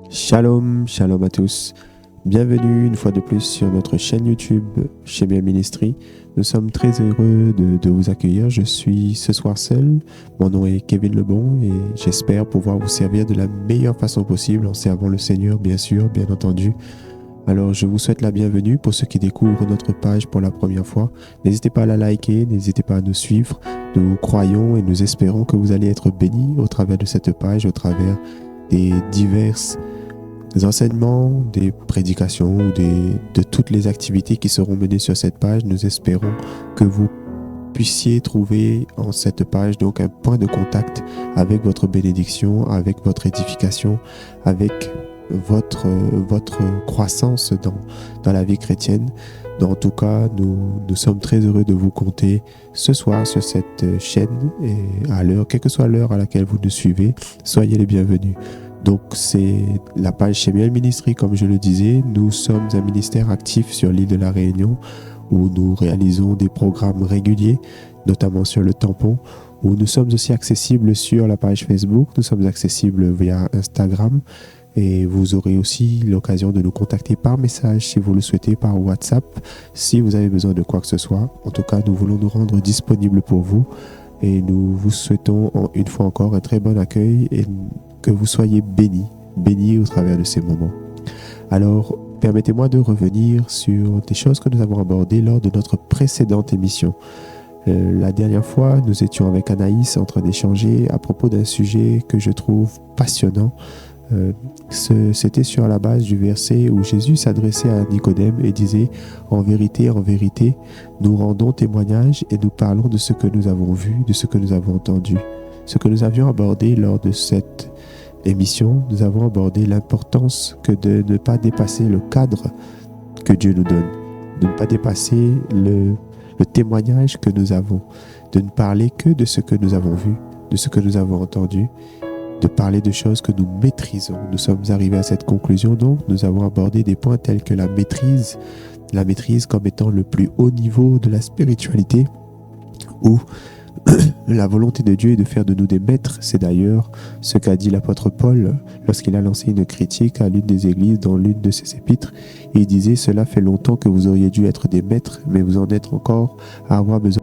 Shalom, shalom à tous. Bienvenue une fois de plus sur notre chaîne YouTube Shemia Ministry. Nous sommes très heureux de vous accueillir. Je suis ce soir seul. Mon nom est Kevin Lebon et j'espère pouvoir vous servir de la meilleure façon possible en servant le Seigneur, bien sûr, bien entendu. Alors, je vous souhaite la bienvenue pour ceux qui découvrent notre page pour la première fois. N'hésitez pas à la liker, n'hésitez pas à nous suivre. Nous croyons et nous espérons que vous allez être bénis au travers de cette page, au travers des diverses enseignements, des prédications, de toutes les activités qui seront menées sur cette page. Nous espérons que vous puissiez trouver en cette page donc un point de contact avec votre bénédiction, avec votre édification, avec votre croissance dans la vie chrétienne. Donc, en tout cas, nous sommes très heureux de vous compter ce soir sur cette chaîne et à l'heure, quelle que soit l'heure à laquelle vous nous suivez, soyez les bienvenus. Donc, c'est la page Shemia Ministry, comme je le disais. Nous sommes un ministère actif sur l'île de la Réunion où nous réalisons des programmes réguliers, notamment sur le tampon, où nous sommes aussi accessibles sur la page Facebook. Nous sommes accessibles via Instagram et vous aurez aussi l'occasion de nous contacter par message si vous le souhaitez, par WhatsApp, si vous avez besoin de quoi que ce soit. En tout cas, nous voulons nous rendre disponibles pour vous et nous vous souhaitons une fois encore un très bon accueil et que vous soyez bénis au travers de ces moments. Alors, permettez-moi de revenir sur des choses que nous avons abordées lors de notre précédente émission. La dernière fois, nous étions avec Anaïs en train d'échanger à propos d'un sujet que je trouve passionnant. C'était sur la base du verset où Jésus s'adressait à Nicodème et disait « En vérité, nous rendons témoignage et nous parlons de ce que nous avons vu, de ce que nous avons entendu. » Ce que nous avions abordé lors de cette émission, nous avons abordé l'importance que de ne pas dépasser le cadre que Dieu nous donne, de ne pas dépasser le témoignage que nous avons, de ne parler que de ce que nous avons vu, de ce que nous avons entendu, de parler de choses que nous maîtrisons. Nous sommes arrivés à cette conclusion, donc nous avons abordé des points tels que la maîtrise comme étant le plus haut niveau de la spiritualité, où la volonté de Dieu est de faire de nous des maîtres. C'est d'ailleurs ce qu'a dit l'apôtre Paul lorsqu'il a lancé une critique à l'une des églises dans l'une de ses épîtres. Et il disait « Cela fait longtemps que vous auriez dû être des maîtres, mais vous en êtes encore à avoir besoin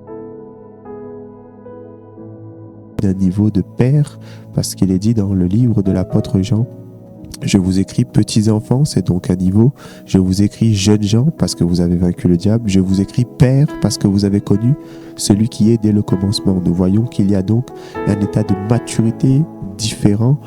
d'un niveau de père, parce qu'il est dit dans le livre de l'apôtre Jean, je vous écris petits enfants, c'est donc un niveau. Je vous écris jeunes gens parce que vous avez vaincu le diable. Je vous écris père parce que vous avez connu celui qui est dès le commencement. Nous voyons qu'il y a donc un état de maturité différent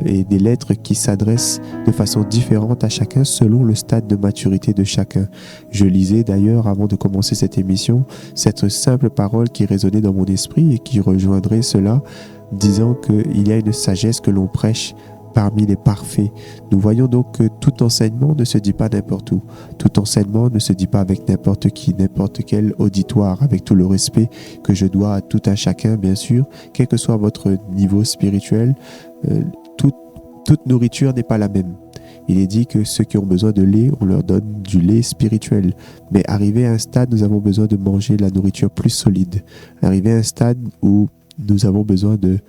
et des lettres qui s'adressent de façon différente à chacun selon le stade de maturité de chacun. Je lisais d'ailleurs avant de commencer cette émission cette simple parole qui résonnait dans mon esprit et qui rejoindrait cela, disant qu'il y a une sagesse que l'on prêche parmi les parfaits. Nous voyons donc que tout enseignement ne se dit pas n'importe où. Tout enseignement ne se dit pas avec n'importe qui, n'importe quel auditoire, avec tout le respect que je dois à tout un chacun, bien sûr, quel que soit votre niveau spirituel. Toute nourriture n'est pas la même. Il est dit que ceux qui ont besoin de lait, on leur donne du lait spirituel. Mais arrivé à un stade, nous avons besoin de manger de la nourriture plus solide. Arrivé à un stade où nous avons besoin de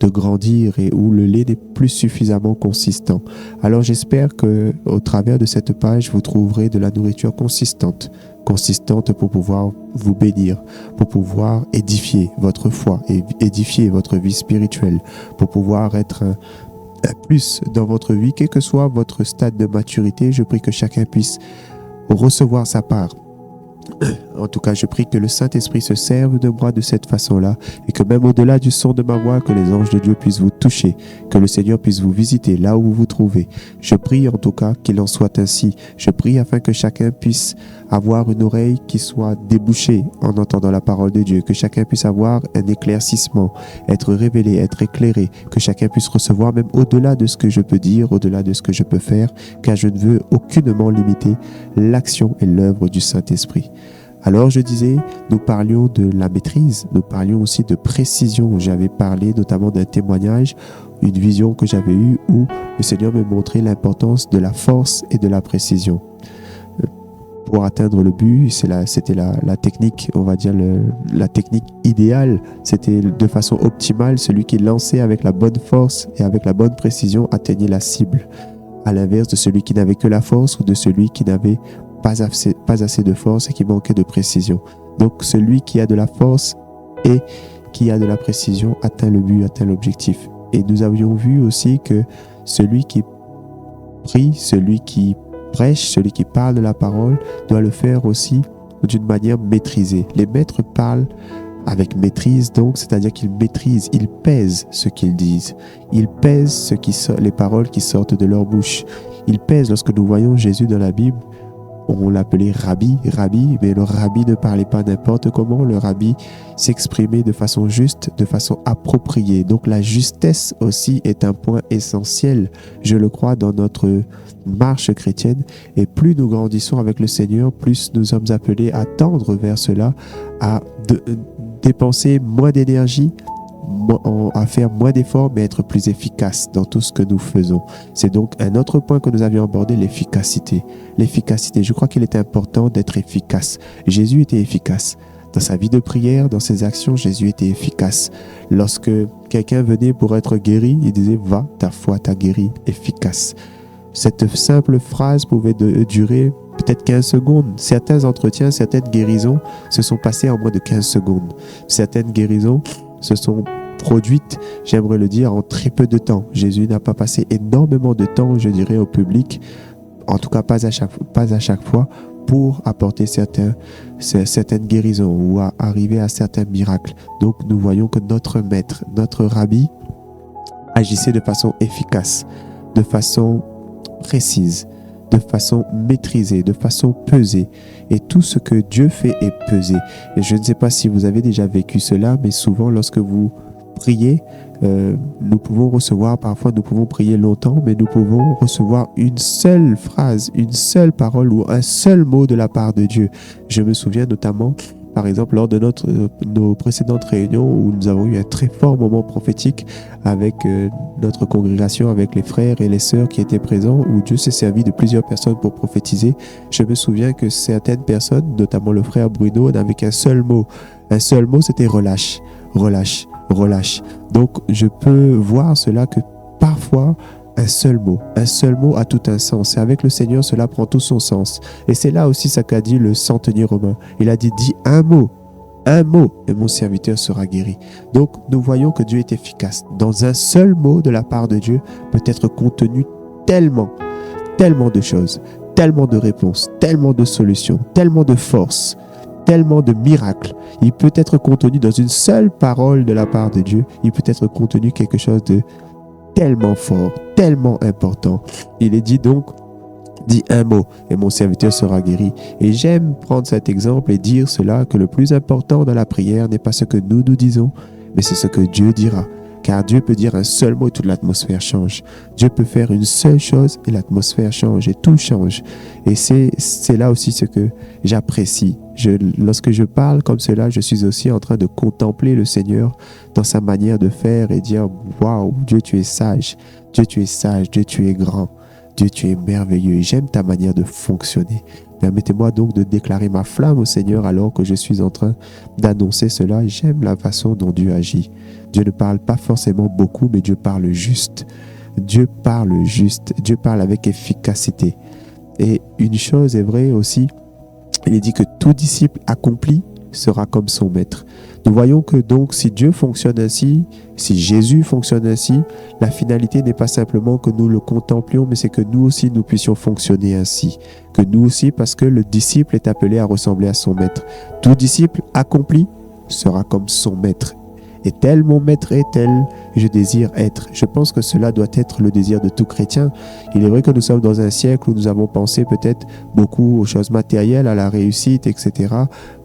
grandir et où le lait n'est plus suffisamment consistant. Alors j'espère que au travers de cette page, vous trouverez de la nourriture consistante pour pouvoir vous bénir, pour pouvoir édifier votre foi et édifier votre vie spirituelle, pour pouvoir être un plus dans votre vie, quel que soit votre stade de maturité. Je prie que chacun puisse recevoir sa part. En tout cas, je prie que le Saint-Esprit se serve de moi de cette façon-là et que même au-delà du son de ma voix, que les anges de Dieu puissent vous toucher, que le Seigneur puisse vous visiter là où vous vous trouvez. Je prie en tout cas qu'il en soit ainsi. Je prie afin que chacun puisse avoir une oreille qui soit débouchée en entendant la parole de Dieu, que chacun puisse avoir un éclaircissement, être révélé, être éclairé, que chacun puisse recevoir même au-delà de ce que je peux dire, au-delà de ce que je peux faire, car je ne veux aucunement limiter l'action et l'œuvre du Saint-Esprit. Alors je disais, nous parlions de la maîtrise, nous parlions aussi de précision. J'avais parlé notamment d'un témoignage, une vision que j'avais eue où le Seigneur me montrait l'importance de la force et de la précision. Pour atteindre le but, c'était la technique, on va dire la technique idéale. C'était de façon optimale, celui qui lançait avec la bonne force et avec la bonne précision atteignait la cible. à l'inverse de celui qui n'avait que la force ou de celui qui n'avait pas assez de force et qui manquait de précision. Donc celui qui a de la force et qui a de la précision atteint le but, atteint l'objectif. Et nous avions vu aussi que celui qui prie, celui qui prêche, celui qui parle de la parole doit le faire aussi d'une manière maîtrisée. Les maîtres parlent avec maîtrise, donc, c'est-à-dire qu'ils maîtrisent, ils pèsent ce qu'ils disent. Ils pèsent les paroles qui sortent de leur bouche. Ils pèsent. Lorsque nous voyons Jésus dans la Bible, on l'appelait rabbi, mais le rabbi ne parlait pas n'importe comment. Le rabbi s'exprimait de façon juste, de façon appropriée. Donc la justesse aussi est un point essentiel, je le crois, dans notre marche chrétienne. Et plus nous grandissons avec le Seigneur, plus nous sommes appelés à tendre vers cela, à dépenser moins d'énergie, à faire moins d'efforts, mais être plus efficace dans tout ce que nous faisons. C'est donc un autre point que nous avions abordé, l'efficacité. L'efficacité, je crois qu'il est important d'être efficace. Jésus était efficace. Dans sa vie de prière, dans ses actions, Jésus était efficace. Lorsque quelqu'un venait pour être guéri, il disait « Va, ta foi t'a guéri », efficace. Cette simple phrase pouvait durer peut-être 15 secondes. Certains entretiens, certaines guérisons se sont passées en moins de 15 secondes. Certaines guérisons se sont produites, j'aimerais le dire, en très peu de temps. Jésus n'a pas passé énormément de temps, je dirais, au public, en tout cas pas à chaque fois, pour apporter certaines guérisons ou à arriver à certains miracles. Donc nous voyons que notre maître, notre rabbi, agissait de façon efficace, de façon précise, de façon maîtrisée, de façon pesée. Et tout ce que Dieu fait est pesé. Et je ne sais pas si vous avez déjà vécu cela, mais souvent lorsque vous priez, nous pouvons recevoir, parfois nous pouvons prier longtemps, mais nous pouvons recevoir une seule phrase, une seule parole ou un seul mot de la part de Dieu. Je me souviens notamment, par exemple, lors de nos précédentes réunions où nous avons eu un très fort moment prophétique avec notre congrégation, avec les frères et les sœurs qui étaient présents, où Dieu s'est servi de plusieurs personnes pour prophétiser. Je me souviens que certaines personnes, notamment le frère Bruno, n'avaient qu'un seul mot. Un seul mot, c'était relâche, relâche, relâche. Donc, je peux voir cela que parfois, un seul mot a tout un sens. Et avec le Seigneur, cela prend tout son sens. Et c'est là aussi ce qu'a dit le centenier romain. Il a dit un mot, et mon serviteur sera guéri. Donc, nous voyons que Dieu est efficace. Dans un seul mot de la part de Dieu peut être contenu tellement de choses, tellement de réponses, tellement de solutions, tellement de force, tellement de miracles. Il peut être contenu dans une seule parole de la part de Dieu. Il peut être contenu quelque chose de tellement fort, tellement important. Il est dit donc, dis un mot et mon serviteur sera guéri. Et j'aime prendre cet exemple et dire cela, que le plus important dans la prière n'est pas ce que nous disons, mais c'est ce que Dieu dira. Car Dieu peut dire un seul mot et toute l'atmosphère change. Dieu peut faire une seule chose et l'atmosphère change et tout change. Et c'est là aussi ce que j'apprécie. Lorsque je parle comme cela, je suis aussi en train de contempler le Seigneur dans sa manière de faire et dire « Waouh, Dieu, tu es sage. Dieu, tu es sage. Dieu, tu es grand. Dieu, tu es merveilleux. J'aime ta manière de fonctionner. » Permettez-moi donc de déclarer ma flamme au Seigneur alors que je suis en train d'annoncer cela. J'aime la façon dont Dieu agit. Dieu ne parle pas forcément beaucoup, mais Dieu parle juste. Dieu parle juste. Dieu parle avec efficacité. Et une chose est vraie aussi, il est dit que tout disciple accompli sera comme son maître. Nous voyons que donc si Dieu fonctionne ainsi, si Jésus fonctionne ainsi, la finalité n'est pas simplement que nous le contemplions, mais c'est que nous aussi nous puissions fonctionner ainsi. Que nous aussi, parce que le disciple est appelé à ressembler à son maître. Tout disciple accompli sera comme son maître. Et tel mon maître est, tel je désire être. Je pense que cela doit être le désir de tout chrétien. Il est vrai que nous sommes dans un siècle où nous avons pensé peut-être beaucoup aux choses matérielles, à la réussite, etc.,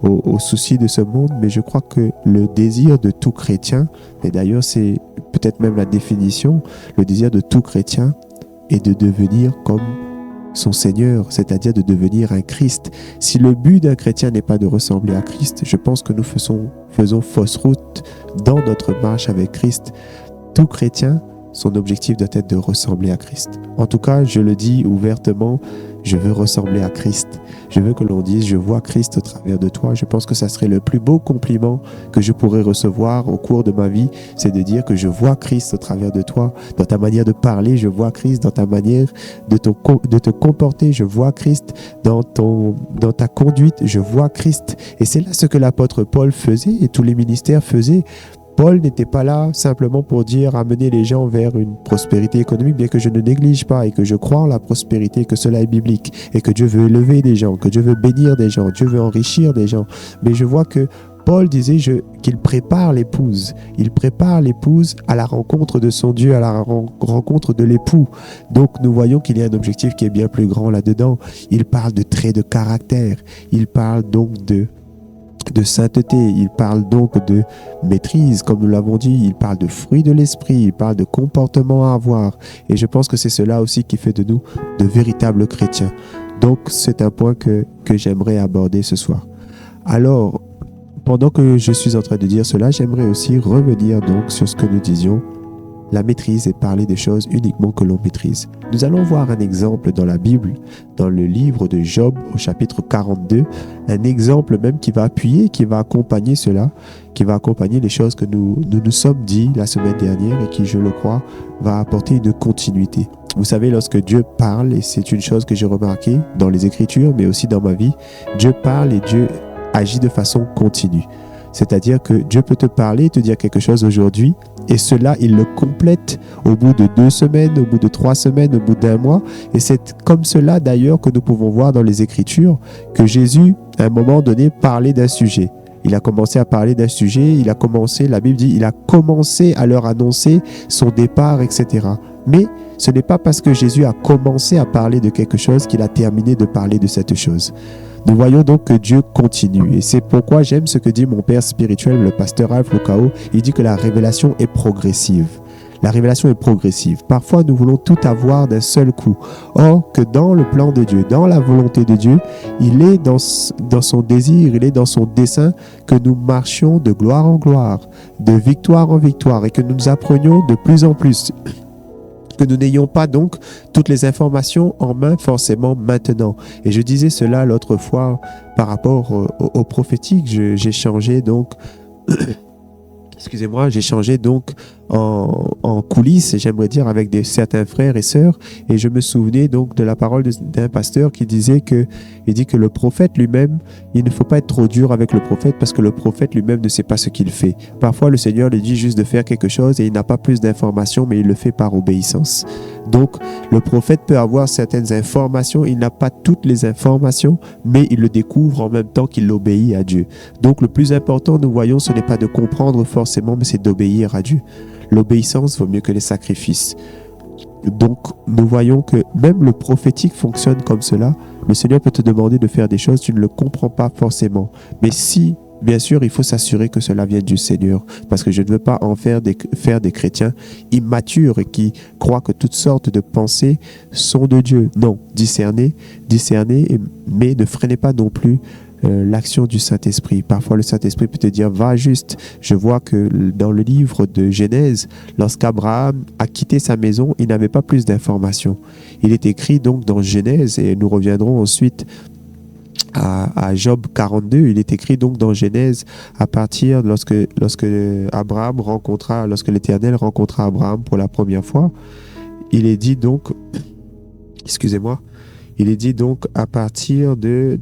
aux soucis de ce monde, mais je crois que le désir de tout chrétien, et d'ailleurs c'est peut-être même la définition, le désir de tout chrétien est de devenir comme son Seigneur, c'est-à-dire de devenir un Christ. Si le but d'un chrétien n'est pas de ressembler à Christ, je pense que nous faisons fausse route dans notre marche avec Christ. Tout chrétien, son objectif doit être de ressembler à Christ. En tout cas, je le dis ouvertement, je veux ressembler à Christ. Je veux que l'on dise, je vois Christ au travers de toi. Je pense que ça serait le plus beau compliment que je pourrais recevoir au cours de ma vie, c'est de dire que je vois Christ au travers de toi. Dans ta manière de parler, je vois Christ. Dans ta manière de te comporter, je vois Christ. Dans ta conduite, je vois Christ. Et c'est là ce que l'apôtre Paul faisait et tous les ministères faisaient. Paul n'était pas là simplement pour dire amener les gens vers une prospérité économique, bien que je ne néglige pas et que je crois en la prospérité, que cela est biblique et que Dieu veut élever des gens, que Dieu veut bénir des gens, Dieu veut enrichir des gens. Mais je vois que Paul disait qu'il prépare l'épouse. Il prépare l'épouse à la rencontre de son Dieu, à la rencontre de l'époux. Donc nous voyons qu'il y a un objectif qui est bien plus grand là-dedans. Il parle de traits de caractère. Il parle donc de sainteté, il parle donc de maîtrise, comme nous l'avons dit, il parle de fruits de l'esprit, il parle de comportement à avoir. Et je pense que c'est cela aussi qui fait de nous de véritables chrétiens. Donc c'est un point que j'aimerais aborder ce soir. Alors, pendant que je suis en train de dire cela, j'aimerais aussi revenir donc sur ce que nous disions, la maîtrise et parler des choses uniquement que l'on maîtrise. Nous allons voir un exemple dans la Bible, dans le livre de Job au chapitre 42, un exemple même qui va appuyer, qui va accompagner cela, qui va accompagner les choses que nous sommes dit la semaine dernière et qui, je le crois, va apporter une continuité. Vous savez, lorsque Dieu parle, et c'est une chose que j'ai remarquée dans les Écritures, mais aussi dans ma vie, Dieu parle et Dieu agit de façon continue. C'est-à-dire que Dieu peut te parler et te dire quelque chose aujourd'hui et cela, il le complète au bout de 2 semaines, au bout de 3 semaines, au bout d'1 mois. Et c'est comme cela d'ailleurs que nous pouvons voir dans les Écritures que Jésus, à un moment donné, parlait d'un sujet. Il a commencé à parler d'un sujet, la Bible dit, il a commencé à leur annoncer son départ, etc. Mais ce n'est pas parce que Jésus a commencé à parler de quelque chose qu'il a terminé de parler de cette chose. Nous voyons donc que Dieu continue et c'est pourquoi j'aime ce que dit mon père spirituel, le pasteur Alf Lucao. Il dit que la révélation est progressive. La révélation est progressive. Parfois, nous voulons tout avoir d'un seul coup. Or, que dans le plan de Dieu, dans la volonté de Dieu, il est dans son désir, il est dans son dessein que nous marchions de gloire en gloire, de victoire en victoire et que nous nous apprenions de plus en plus. Que nous n'ayons pas donc toutes les informations en main forcément maintenant. Et je disais cela l'autre fois par rapport au prophétique. J'ai changé donc j'ai changé donc en coulisses, j'aimerais dire, avec certains frères et sœurs, et je me souvenais donc de la parole d'un pasteur qui disait que le prophète lui-même, il ne faut pas être trop dur avec le prophète parce que le prophète lui-même ne sait pas ce qu'il fait. Parfois, le Seigneur lui dit juste de faire quelque chose et il n'a pas plus d'informations, mais il le fait par obéissance. Donc, le prophète peut avoir certaines informations, il n'a pas toutes les informations, mais il le découvre en même temps qu'il obéit à Dieu. Donc, le plus important, nous voyons, ce n'est pas de comprendre forcément, mais c'est d'obéir à Dieu. L'obéissance vaut mieux que les sacrifices. Donc, nous voyons que même le prophétique fonctionne comme cela. Le Seigneur peut te demander de faire des choses, tu ne le comprends pas forcément. Mais si, bien sûr, il faut s'assurer que cela vienne du Seigneur. Parce que je ne veux pas en faire des chrétiens immatures et qui croient que toutes sortes de pensées sont de Dieu. Non, discernez, mais ne freinez pas non plus l'action du Saint-Esprit. Parfois, le Saint-Esprit peut te dire, va juste. Je vois que dans le livre de Genèse, lorsqu'Abraham a quitté sa maison, il n'avait pas plus d'informations. Il est écrit donc dans Genèse, et nous reviendrons ensuite à Job 42, il est écrit donc dans Genèse, à partir lorsque l'Éternel rencontra Abraham pour la première fois, il est dit donc, il est dit donc à partir de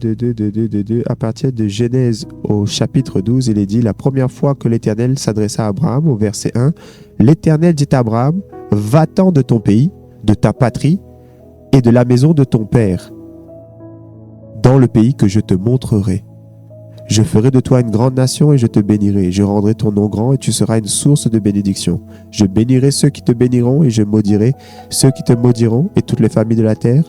Genèse au chapitre 12, il est dit, la première fois que l'Éternel s'adressa à Abraham, au verset 1, l'Éternel dit à Abraham, va-t'en de ton pays, de ta patrie et de la maison de ton père, dans le pays que je te montrerai. Je ferai de toi une grande nation et je te bénirai. Je rendrai ton nom grand et tu seras une source de bénédiction. Je bénirai ceux qui te béniront et je maudirai ceux qui te maudiront et toutes les familles de la terre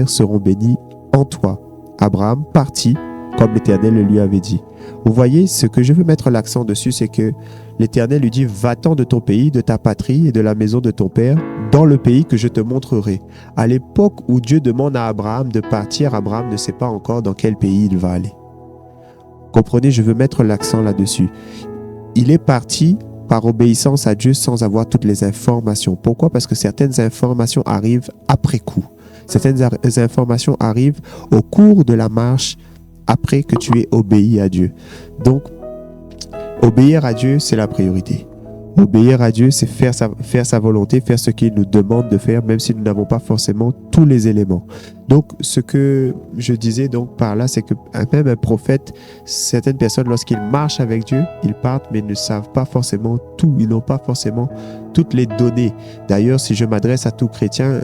seront bénies en toi. Abraham partit comme l'Éternel le lui avait dit. Vous voyez, ce que je veux mettre l'accent dessus, c'est que l'Éternel lui dit, va-t'en de ton pays, de ta patrie et de la maison de ton père, dans le pays que je te montrerai. À l'époque où Dieu demande à Abraham de partir, Abraham ne sait pas encore dans quel pays il va aller. Comprenez, je veux mettre l'accent là-dessus. Il est parti par obéissance à Dieu sans avoir toutes les informations. Pourquoi? Parce que certaines informations arrivent après coup. Certaines informations arrivent au cours de la marche après que tu aies obéi à Dieu. Donc, obéir à Dieu, c'est la priorité. Obéir à Dieu, c'est faire sa volonté, faire ce qu'il nous demande de faire, même si nous n'avons pas forcément tous les éléments. Donc, ce que je disais donc par là, c'est que même un prophète, certaines personnes, lorsqu'ils marchent avec Dieu, ils partent, mais ils ne savent pas forcément tout. Ils n'ont pas forcément toutes les données. D'ailleurs, si je m'adresse à tout chrétien,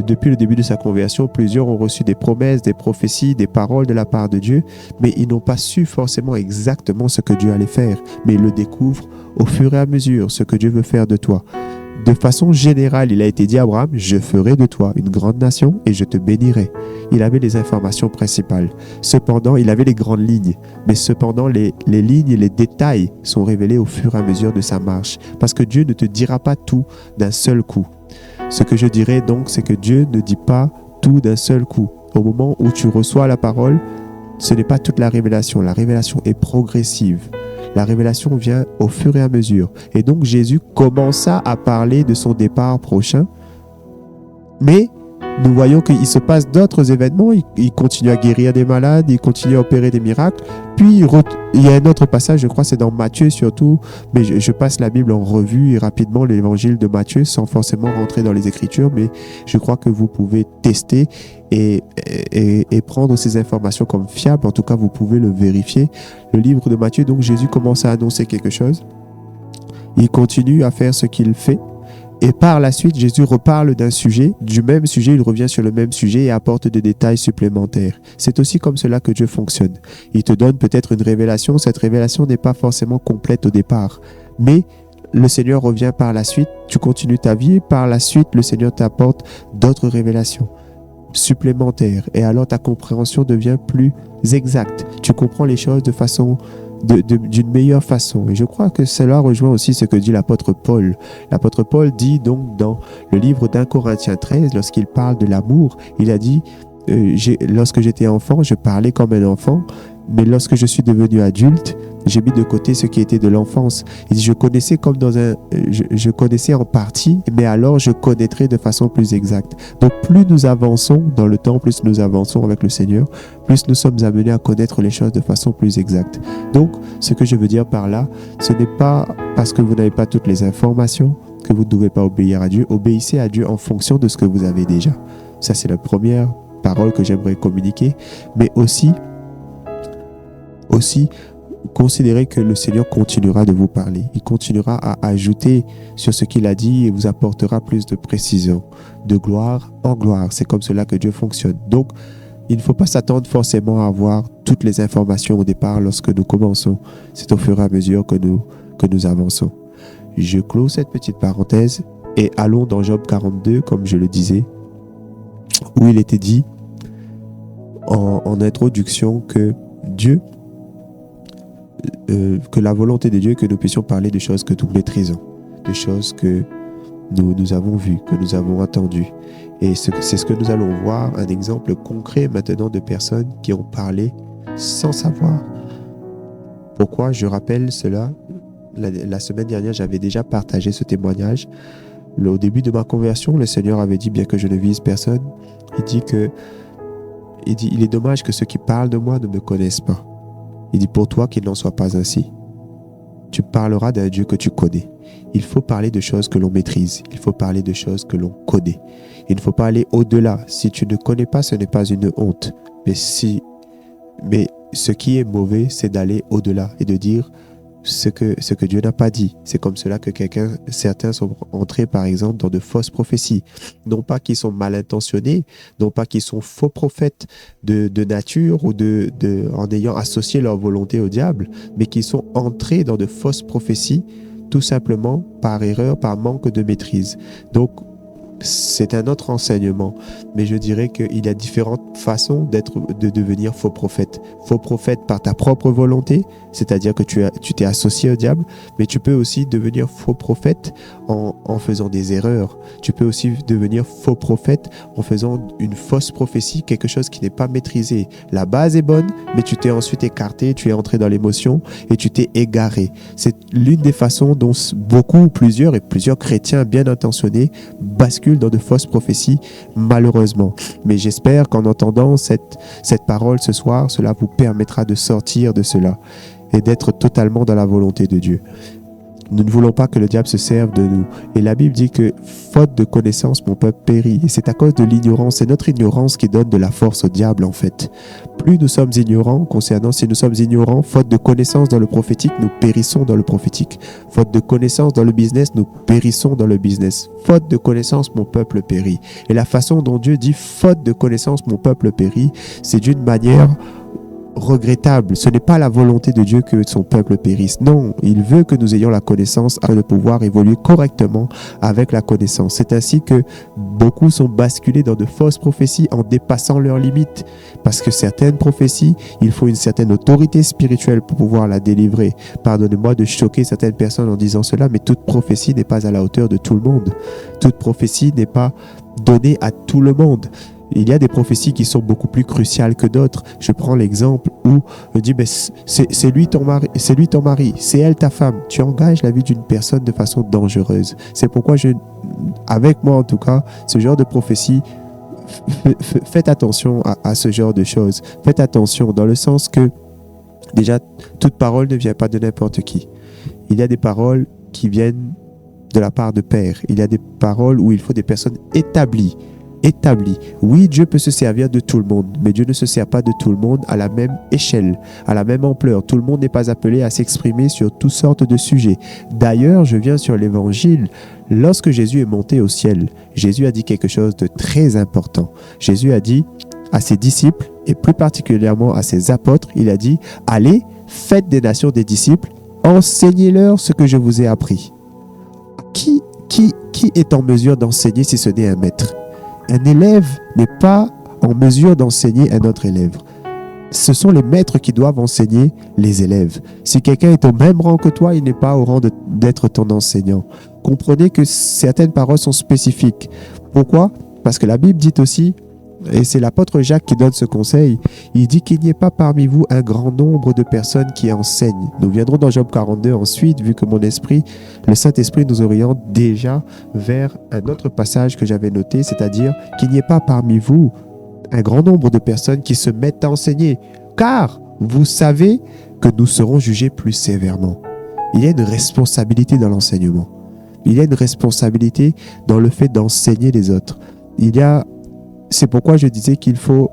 depuis le début de sa conversion, plusieurs ont reçu des promesses, des prophéties, des paroles de la part de Dieu, mais ils n'ont pas su forcément exactement ce que Dieu allait faire. Mais ils le découvrent au fur et à mesure, ce que Dieu veut faire de toi. De façon générale, il a été dit à Abraham, je ferai de toi une grande nation et je te bénirai. Il avait les informations principales. Cependant, il avait les grandes lignes. Mais cependant, les lignes et les détails sont révélés au fur et à mesure de sa marche. Parce que Dieu ne te dira pas tout d'un seul coup. Ce que je dirais donc, c'est que Dieu ne dit pas tout d'un seul coup. Au moment où tu reçois la parole, ce n'est pas toute la révélation. La révélation est progressive. La révélation vient au fur et à mesure. Et donc Jésus commença à parler de son départ prochain. Mais nous voyons qu'il se passe d'autres événements. Il continue à guérir des malades, il continue à opérer des miracles. Puis il y a un autre passage, je crois c'est dans Matthieu surtout, mais je passe la Bible en revue et rapidement l'évangile de Matthieu sans forcément rentrer dans les Écritures, mais je crois que vous pouvez tester et prendre ces informations comme fiables. En tout cas, vous pouvez le vérifier. Le livre de Matthieu, donc Jésus commence à annoncer quelque chose. Il continue à faire ce qu'il fait. Et par la suite, Jésus reparle d'un sujet, du même sujet, il revient sur le même sujet et apporte des détails supplémentaires. C'est aussi comme cela que Dieu fonctionne. Il te donne peut-être une révélation, cette révélation n'est pas forcément complète au départ, mais le Seigneur revient par la suite, tu continues ta vie, et par la suite, le Seigneur t'apporte d'autres révélations supplémentaires et alors ta compréhension devient plus exacte. Tu comprends les choses de façon d'une meilleure façon. Et je crois que cela rejoint aussi ce que dit l'apôtre Paul. L'apôtre Paul dit donc dans le livre d'1 Corinthiens 13, lorsqu'il parle de l'amour, il a dit lorsque j'étais enfant, je parlais comme un enfant, mais lorsque je suis devenu adulte, j'ai mis de côté ce qui était de l'enfance. Il dit, je connaissais je connaissais en partie, mais alors je connaîtrai de façon plus exacte. Donc plus nous avançons dans le temps, plus nous avançons avec le Seigneur, plus nous sommes amenés à connaître les choses de façon plus exacte. Donc, ce que je veux dire par là, ce n'est pas parce que vous n'avez pas toutes les informations que vous ne devez pas obéir à Dieu. Obéissez à Dieu en fonction de ce que vous avez déjà. Ça, c'est la première parole que j'aimerais communiquer. Mais aussi, considérez que le Seigneur continuera de vous parler. Il continuera à ajouter sur ce qu'il a dit et vous apportera plus de précision, de gloire en gloire. C'est comme cela que Dieu fonctionne. Donc, il ne faut pas s'attendre forcément à avoir toutes les informations au départ lorsque nous commençons. C'est au fur et à mesure que nous avançons. Je clôt cette petite parenthèse et allons dans Job 42, comme je le disais, où il était dit en introduction que que la volonté de Dieu est que nous puissions parler de choses que nous maîtrisons, de choses que nous avons vues, que nous avons entendues. Et c'est ce que nous allons voir, un exemple concret maintenant de personnes qui ont parlé sans savoir. Pourquoi je rappelle cela? La semaine dernière, j'avais déjà partagé ce témoignage. Au début de ma conversion, le Seigneur avait dit, bien que je ne vise personne, il est dommage que ceux qui parlent de moi ne me connaissent pas. Il dit, pour toi qu'il n'en soit pas ainsi. Tu parleras d'un Dieu que tu connais. Il faut parler de choses que l'on maîtrise. Il faut parler de choses que l'on connaît. Il ne faut pas aller au-delà. Si tu ne connais pas, ce n'est pas une honte. Mais ce qui est mauvais, c'est d'aller au-delà et de dire ce que Dieu n'a pas dit. C'est comme cela que certains sont entrés, par exemple, dans de fausses prophéties. Non pas qu'ils sont mal intentionnés, non pas qu'ils sont faux prophètes de nature ou en ayant associé leur volonté au diable, mais qu'ils sont entrés dans de fausses prophéties, tout simplement par erreur, par manque de maîtrise. Donc, c'est un autre enseignement, mais je dirais qu'il y a différentes façons de devenir faux prophète. Faux prophète par ta propre volonté, c'est-à-dire que tu t'es associé au diable, mais tu peux aussi devenir faux prophète en faisant des erreurs. Tu peux aussi devenir faux prophète en faisant une fausse prophétie, quelque chose qui n'est pas maîtrisé. La base est bonne, mais tu t'es ensuite écarté, tu es entré dans l'émotion et tu t'es égaré. C'est l'une des façons dont plusieurs chrétiens bien intentionnés basculent dans de fausses prophéties, malheureusement. Mais j'espère qu'en entendant cette parole ce soir, cela vous permettra de sortir de cela et d'être totalement dans la volonté de Dieu. Nous ne voulons pas que le diable se serve de nous. Et la Bible dit que, faute de connaissance, mon peuple périt. Et c'est à cause de l'ignorance. C'est notre ignorance qui donne de la force au diable, en fait. Plus nous sommes ignorants, si nous sommes ignorants, faute de connaissance dans le prophétique, nous périssons dans le prophétique. Faute de connaissance dans le business, nous périssons dans le business. Faute de connaissance, mon peuple périt. Et la façon dont Dieu dit, faute de connaissance, mon peuple périt, c'est d'une manière regrettable. Ce n'est pas la volonté de Dieu que son peuple périsse. Non, il veut que nous ayons la connaissance afin de pouvoir évoluer correctement avec la connaissance. C'est ainsi que beaucoup sont basculés dans de fausses prophéties en dépassant leurs limites. Parce que certaines prophéties, il faut une certaine autorité spirituelle pour pouvoir la délivrer. Pardonnez-moi de choquer certaines personnes en disant cela, mais toute prophétie n'est pas à la hauteur de tout le monde. Toute prophétie n'est pas donnée à tout le monde. Il y a des prophéties qui sont beaucoup plus cruciales que d'autres. Je prends l'exemple où on dit c'est lui ton mari, c'est elle ta femme. Tu engages la vie d'une personne de façon dangereuse. C'est pourquoi avec moi en tout cas, ce genre de prophétie, faites attention à ce genre de choses. Faites attention dans le sens que déjà toute parole ne vient pas de n'importe qui. Il y a des paroles qui viennent de la part de père. Il y a des paroles où il faut des personnes établies. Oui, Dieu peut se servir de tout le monde, mais Dieu ne se sert pas de tout le monde à la même échelle, à la même ampleur. Tout le monde n'est pas appelé à s'exprimer sur toutes sortes de sujets. D'ailleurs, je viens sur l'évangile. Lorsque Jésus est monté au ciel, Jésus a dit quelque chose de très important. Jésus a dit à ses disciples, et plus particulièrement à ses apôtres, il a dit « Allez, faites des nations des disciples, enseignez-leur ce que je vous ai appris. » Qui est en mesure d'enseigner si ce n'est un maître? Un élève n'est pas en mesure d'enseigner un autre élève. Ce sont les maîtres qui doivent enseigner les élèves. Si quelqu'un est au même rang que toi, il n'est pas au rang d'être ton enseignant. Comprenez que certaines paroles sont spécifiques. Pourquoi? Parce que la Bible dit aussi, et c'est l'apôtre Jacques qui donne ce conseil, il dit qu'il n'y ait pas parmi vous un grand nombre de personnes qui enseignent. Nous viendrons dans Job 42 ensuite, vu que le Saint-Esprit nous oriente déjà vers un autre passage que j'avais noté, c'est-à-dire qu'il n'y ait pas parmi vous un grand nombre de personnes qui se mettent à enseigner, car vous savez que nous serons jugés plus sévèrement. Il y a une responsabilité dans l'enseignement. Il y a une responsabilité dans le fait d'enseigner les autres. C'est pourquoi je disais qu'il faut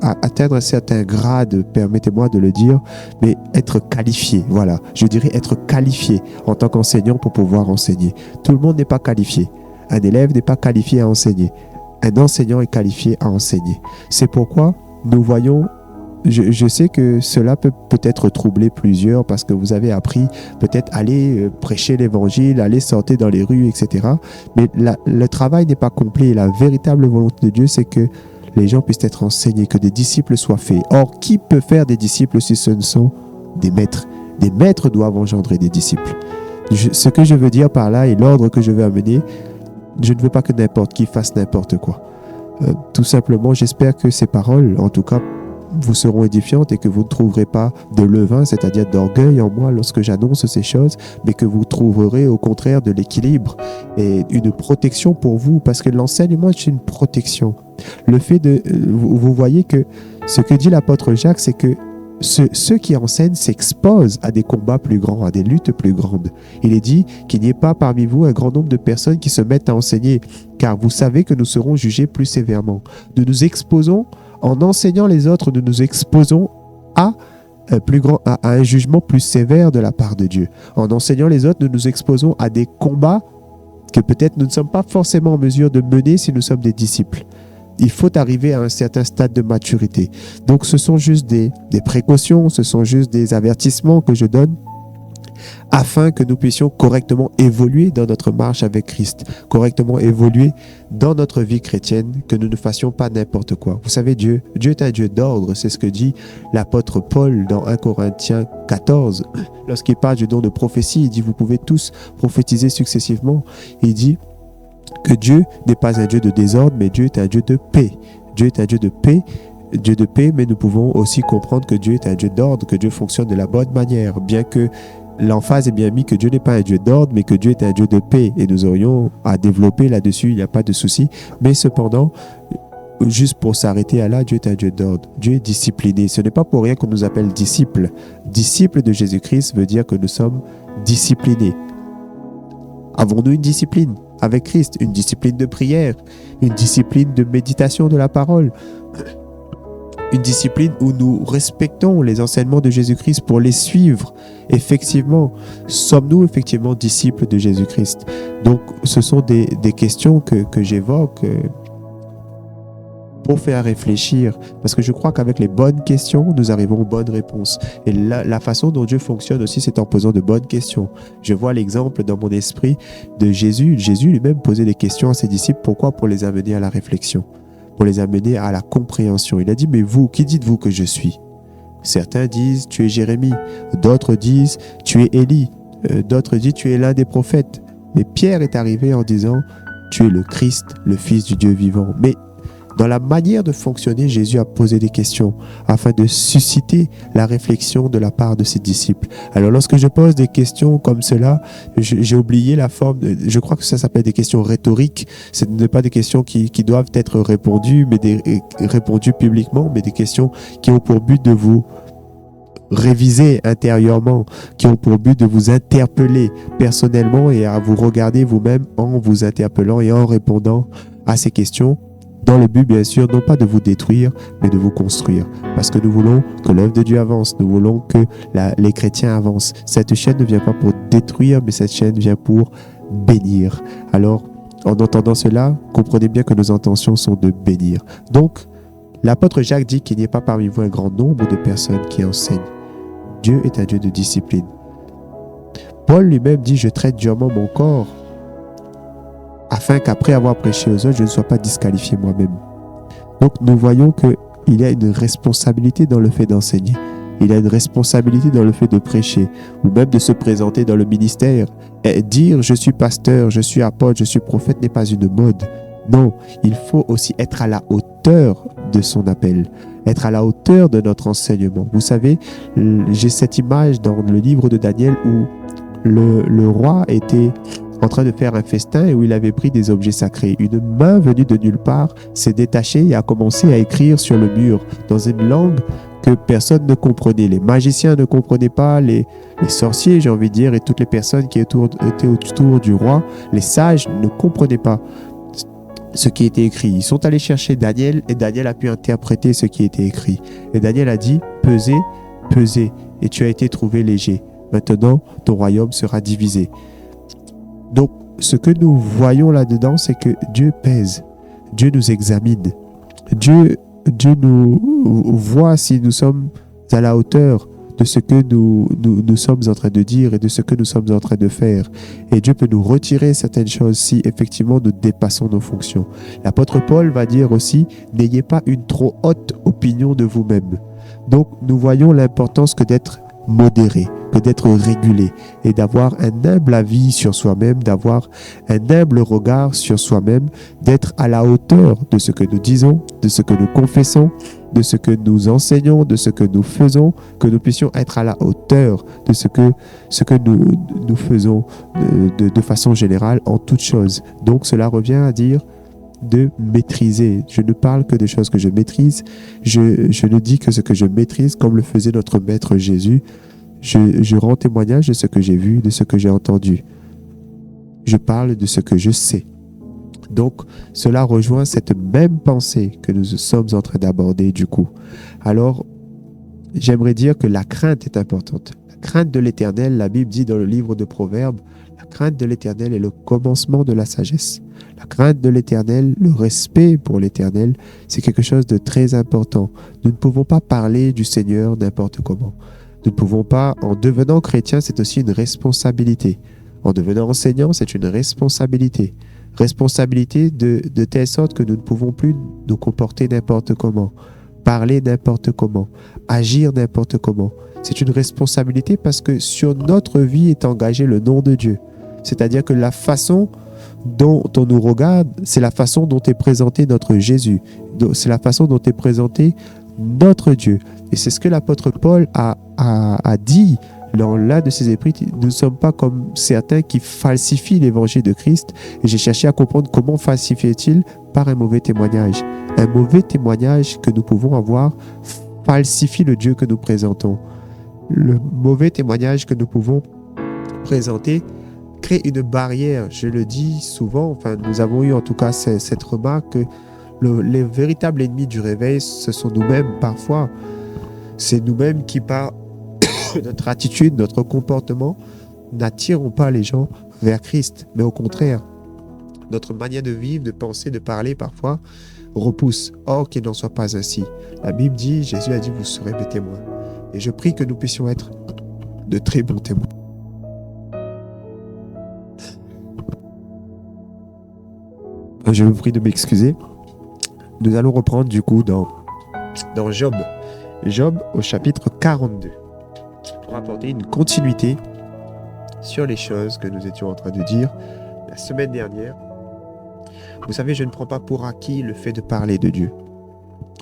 atteindre un certain grade, permettez-moi de le dire, mais être qualifié. Voilà, je dirais être qualifié en tant qu'enseignant pour pouvoir enseigner. Tout le monde n'est pas qualifié. Un élève n'est pas qualifié à enseigner. Un enseignant est qualifié à enseigner. C'est pourquoi nous voyons, je sais que cela peut peut-être troubler plusieurs parce que vous avez appris peut-être aller prêcher l'évangile, aller sortir dans les rues, etc. Mais le travail n'est pas complet. La véritable volonté de Dieu, c'est que les gens puissent être enseignés, que des disciples soient faits. Or, qui peut faire des disciples si ce ne sont des maîtres? Des maîtres doivent engendrer des disciples. Ce que je veux dire par là et l'ordre que je veux amener, je ne veux pas que n'importe qui fasse n'importe quoi. Tout simplement, j'espère que ces paroles, en tout cas, vous seront édifiantes et que vous ne trouverez pas de levain, c'est-à-dire d'orgueil en moi lorsque j'annonce ces choses, mais que vous trouverez au contraire de l'équilibre et une protection pour vous, parce que l'enseignement est une protection. Le fait vous voyez que ce que dit l'apôtre Jacques, c'est que ceux qui enseignent s'exposent à des combats plus grands, à des luttes plus grandes. Il est dit qu'il n'y ait pas parmi vous un grand nombre de personnes qui se mettent à enseigner, car vous savez que nous serons jugés plus sévèrement. Nous nous exposons, en enseignant les autres, nous nous exposons à un jugement plus sévère de la part de Dieu. En enseignant les autres, nous nous exposons à des combats que peut-être nous ne sommes pas forcément en mesure de mener si nous sommes des disciples. Il faut arriver à un certain stade de maturité. Donc ce sont juste des précautions, ce sont juste des avertissements que je donne. afin que nous puissions correctement évoluer dans notre marche avec Christ, correctement évoluer dans notre vie chrétienne, que nous ne fassions pas n'importe quoi. Vous savez, Dieu est un Dieu d'ordre, c'est ce que dit l'apôtre Paul dans 1 Corinthiens 14. Lorsqu'il parle du don de prophétie, il dit, vous pouvez tous prophétiser successivement. Il dit que Dieu n'est pas un Dieu de désordre, mais Dieu est un Dieu de paix. Dieu est un Dieu de paix, mais nous pouvons aussi comprendre que Dieu est un Dieu d'ordre, que Dieu fonctionne de la bonne manière, bien que l'emphase est bien mis que Dieu n'est pas un Dieu d'ordre, mais que Dieu est un Dieu de paix. Et nous aurions à développer là-dessus, il n'y a pas de souci. Mais cependant, juste pour s'arrêter à là, Dieu est un Dieu d'ordre. Dieu est discipliné. Ce n'est pas pour rien qu'on nous appelle disciples. Disciples de Jésus-Christ veut dire que nous sommes disciplinés. Avons-nous une discipline avec Christ? Une discipline de prière, une discipline de méditation de la parole, une discipline où nous respectons les enseignements de Jésus-Christ pour les suivre. Effectivement, sommes-nous effectivement disciples de Jésus-Christ? Donc, ce sont des questions que j'évoque pour faire réfléchir, parce que je crois qu'avec les bonnes questions, nous arrivons aux bonnes réponses. Et la façon dont Dieu fonctionne aussi, c'est en posant de bonnes questions. Je vois l'exemple dans mon esprit de Jésus. Jésus lui-même posait des questions à ses disciples. Pourquoi? Pour les amener à la réflexion, pour les amener à la compréhension. Il a dit, mais vous, qui dites-vous que je suis? Certains disent, tu es Jérémie. D'autres disent, tu es Élie. D'autres disent, tu es l'un des prophètes. Mais Pierre est arrivé en disant, tu es le Christ, le Fils du Dieu vivant. Mais dans la manière de fonctionner, Jésus a posé des questions afin de susciter la réflexion de la part de ses disciples. Alors, lorsque je pose des questions comme cela, j'ai oublié la forme. Je crois que ça s'appelle des questions rhétoriques. Ce n'est pas des questions qui doivent être répondues, répondues publiquement, mais des questions qui ont pour but de vous réviser intérieurement, qui ont pour but de vous interpeller personnellement et à vous regarder vous-même en vous interpellant et en répondant à ces questions, dans le but, bien sûr, non pas de vous détruire, mais de vous construire. Parce que nous voulons que l'œuvre de Dieu avance. Nous voulons que les chrétiens avancent. Cette chaîne ne vient pas pour détruire, mais cette chaîne vient pour bénir. Alors, en entendant cela, comprenez bien que nos intentions sont de bénir. Donc, l'apôtre Jacques dit qu'il n'y ait pas parmi vous un grand nombre de personnes qui enseignent. Dieu est un Dieu de discipline. Paul lui-même dit, je traite durement mon corps, afin qu'après avoir prêché aux autres, je ne sois pas disqualifié moi-même. Donc, nous voyons qu'il y a une responsabilité dans le fait d'enseigner. Il y a une responsabilité dans le fait de prêcher, ou même de se présenter dans le ministère. Et dire « je suis pasteur, je suis apôtre, je suis prophète » n'est pas une mode. Non, il faut aussi être à la hauteur de son appel, être à la hauteur de notre enseignement. Vous savez, j'ai cette image dans le livre de Daniel où le roi était en train de faire un festin et où il avait pris des objets sacrés. Une main venue de nulle part s'est détachée et a commencé à écrire sur le mur dans une langue que personne ne comprenait. Les magiciens ne comprenaient pas, les sorciers, j'ai envie de dire, et toutes les personnes qui étaient autour du roi, les sages ne comprenaient pas ce qui était écrit. Ils sont allés chercher Daniel et Daniel a pu interpréter ce qui était écrit. Et Daniel a dit, pesez, pesez, et tu as été trouvé léger. Maintenant, ton royaume sera divisé. Donc, ce que nous voyons là-dedans, c'est que Dieu pèse, Dieu nous examine, Dieu nous voit si nous sommes à la hauteur de ce que nous sommes en train de dire et de ce que nous sommes en train de faire. Et Dieu peut nous retirer certaines choses si effectivement nous dépassons nos fonctions. L'apôtre Paul va dire aussi, n'ayez pas une trop haute opinion de vous-même. Donc, nous voyons l'importance que d'être modéré, que d'être régulé et d'avoir un humble avis sur soi-même, d'avoir un humble regard sur soi-même, d'être à la hauteur de ce que nous disons, de ce que nous confessons, de ce que nous enseignons, de ce que nous faisons, que nous puissions être à la hauteur de ce que nous faisons de façon générale en toutes choses. Donc cela revient à dire de maîtriser. Je ne parle que des choses que je maîtrise. Je ne dis que ce que je maîtrise, comme le faisait notre Maître Jésus. Je rends témoignage de ce que j'ai vu, de ce que j'ai entendu. Je parle de ce que je sais. Donc, cela rejoint cette même pensée que nous sommes en train d'aborder du coup. Alors, j'aimerais dire que la crainte est importante. La crainte de l'Éternel, la Bible dit dans le livre de Proverbes, la crainte de l'Éternel est le commencement de la sagesse. La crainte de l'Éternel, le respect pour l'Éternel, c'est quelque chose de très important. Nous ne pouvons pas parler du Seigneur n'importe comment. Nous ne pouvons pas, en devenant chrétien, c'est aussi une responsabilité. En devenant enseignant, c'est une responsabilité. Responsabilité de telle sorte que nous ne pouvons plus nous comporter n'importe comment, parler n'importe comment, agir n'importe comment. C'est une responsabilité parce que sur notre vie est engagé le nom de Dieu. C'est-à-dire que la façon dont on nous regarde, c'est la façon dont est présenté notre Jésus. C'est la façon dont est présenté notre Dieu. Et c'est ce que l'apôtre Paul a dit dans l'un de ses épîtres. Nous ne sommes pas comme certains qui falsifient l'évangile de Christ. Et j'ai cherché à comprendre comment falsifiait-il par un mauvais témoignage. Un mauvais témoignage que nous pouvons avoir falsifie le Dieu que nous présentons. Le mauvais témoignage que nous pouvons présenter crée une barrière. Je le dis souvent, enfin, nous avons eu en tout cas cette remarque que les véritables ennemis du réveil, ce sont nous-mêmes parfois. C'est nous-mêmes qui, par notre attitude, notre comportement, n'attirons pas les gens vers Christ. Mais au contraire, notre manière de vivre, de penser, de parler parfois repousse. Or, qu'il n'en soit pas ainsi. La Bible dit, Jésus a dit, vous serez mes témoins. Et je prie que nous puissions être de très bons témoins. Je vous prie de m'excuser. Nous allons reprendre du coup dans Job. Job au chapitre 42. Pour apporter une continuité sur les choses que nous étions en train de dire la semaine dernière. Vous savez, je ne prends pas pour acquis le fait de parler de Dieu.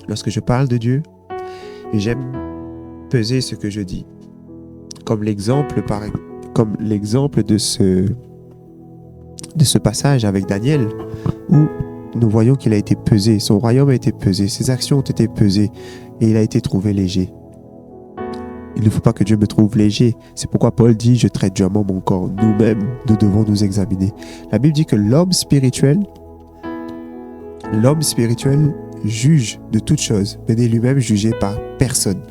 Lorsque je parle de Dieu, j'aime peser ce que je dis. Comme l'exemple de ce passage avec Daniel, où nous voyons qu'il a été pesé, son royaume a été pesé, ses actions ont été pesées, et il a été trouvé léger. Il ne faut pas que Dieu me trouve léger. C'est pourquoi Paul dit, je traite durement mon corps. Nous-mêmes, nous devons nous examiner. La Bible dit que l'homme spirituel juge de toutes choses, mais n'est lui-même jugé par personne.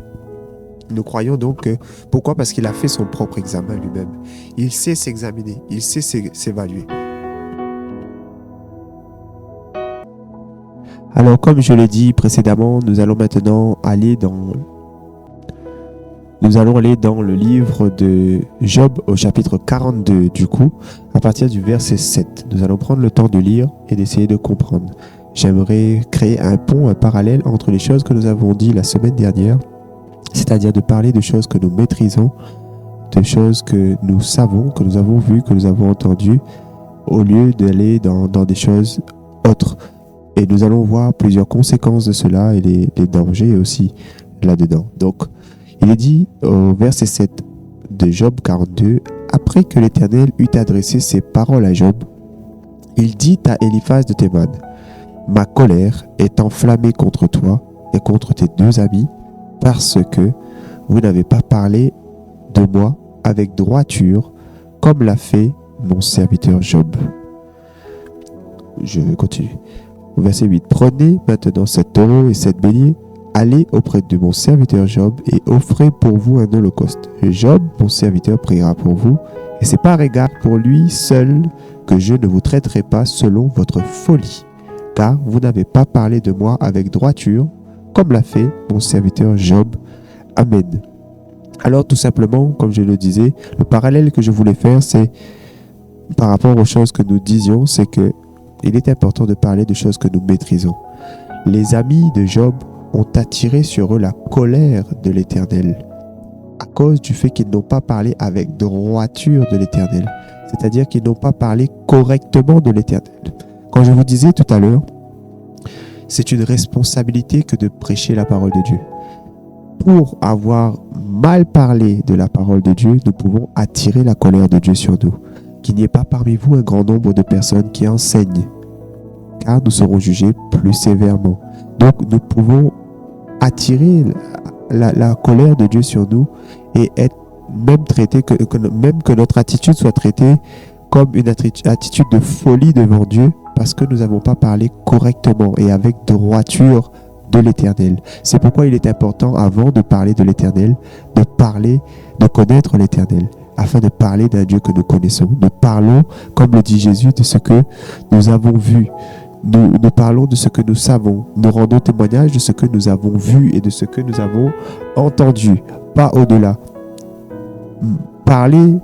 Nous croyons donc que, pourquoi? Parce qu'il a fait son propre examen lui-même. Il sait s'examiner, il sait s'évaluer. Alors, comme je l'ai dit précédemment, nous allons aller dans le livre de Job au chapitre 42, du coup, à partir du verset 7. Nous allons prendre le temps de lire et d'essayer de comprendre. J'aimerais créer un pont, un parallèle entre les choses que nous avons dit la semaine dernière, c'est-à-dire de parler de choses que nous maîtrisons, de choses que nous savons, que nous avons vues, que nous avons entendues, au lieu d'aller dans des choses autres. Et nous allons voir plusieurs conséquences de cela et les dangers aussi là-dedans. Donc, il est dit au verset 7 de Job 42, « Après que l'Éternel eut adressé ces paroles à Job, il dit à Eliphaz de Théman, « Ma colère est enflammée contre toi et contre tes deux amis, parce que vous n'avez pas parlé de moi avec droiture, comme l'a fait mon serviteur Job. » Je vais continuer. Au verset 8, « Prenez maintenant 7 taureaux et 7 béliers, allez auprès de mon serviteur Job et offrez pour vous un holocauste. Job, mon serviteur, priera pour vous, et c'est par égard pour lui seul que je ne vous traiterai pas selon votre folie, car vous n'avez pas parlé de moi avec droiture, comme l'a fait mon serviteur Job. Amen. » Alors tout simplement, comme je le disais, le parallèle que je voulais faire, c'est par rapport aux choses que nous disions, c'est que il est important de parler de choses que nous maîtrisons. Les amis de Job ont attiré sur eux la colère de l'Éternel à cause du fait qu'ils n'ont pas parlé avec droiture de l'Éternel, c'est-à-dire qu'ils n'ont pas parlé correctement de l'Éternel. Quand je vous disais tout à l'heure, c'est une responsabilité que de prêcher la parole de Dieu. Pour avoir mal parlé de la parole de Dieu, nous pouvons attirer la colère de Dieu sur nous. Qu'il n'y ait pas parmi vous un grand nombre de personnes qui enseignent, car nous serons jugés plus sévèrement. Donc nous pouvons attirer la colère de Dieu sur nous et être même traité, même que notre attitude soit traitée comme une attitude de folie devant Dieu, parce que nous n'avons pas parlé correctement et avec droiture de l'Éternel. C'est pourquoi il est important, avant de parler de l'Éternel, de connaître l'Éternel, afin de parler d'un Dieu que nous connaissons. Nous parlons, comme le dit Jésus, de ce que nous avons vu. Nous parlons de ce que nous savons. Nous rendons témoignage de ce que nous avons vu et de ce que nous avons entendu, pas au-delà. parler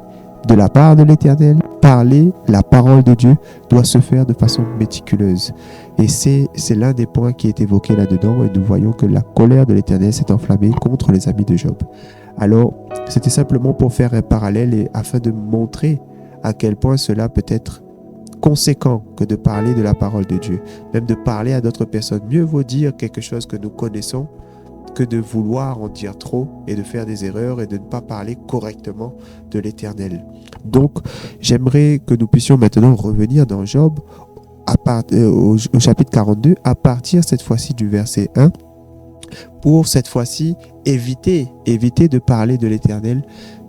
de la part de l'Éternel, parler la parole de Dieu doit se faire de façon méticuleuse. Et c'est l'un des points qui est évoqué là-dedans, et nous voyons que la colère de l'Éternel s'est enflammée contre les amis de Job. Alors, c'était simplement pour faire un parallèle et afin de montrer à quel point cela peut être conséquent que de parler de la parole de Dieu, même de parler à d'autres personnes. Mieux vaut dire quelque chose que nous connaissons que de vouloir en dire trop et de faire des erreurs et de ne pas parler correctement de l'Éternel. Donc, j'aimerais que nous puissions maintenant revenir dans Job au chapitre 42, à partir cette fois-ci du verset 1, pour cette fois-ci éviter de parler de l'Éternel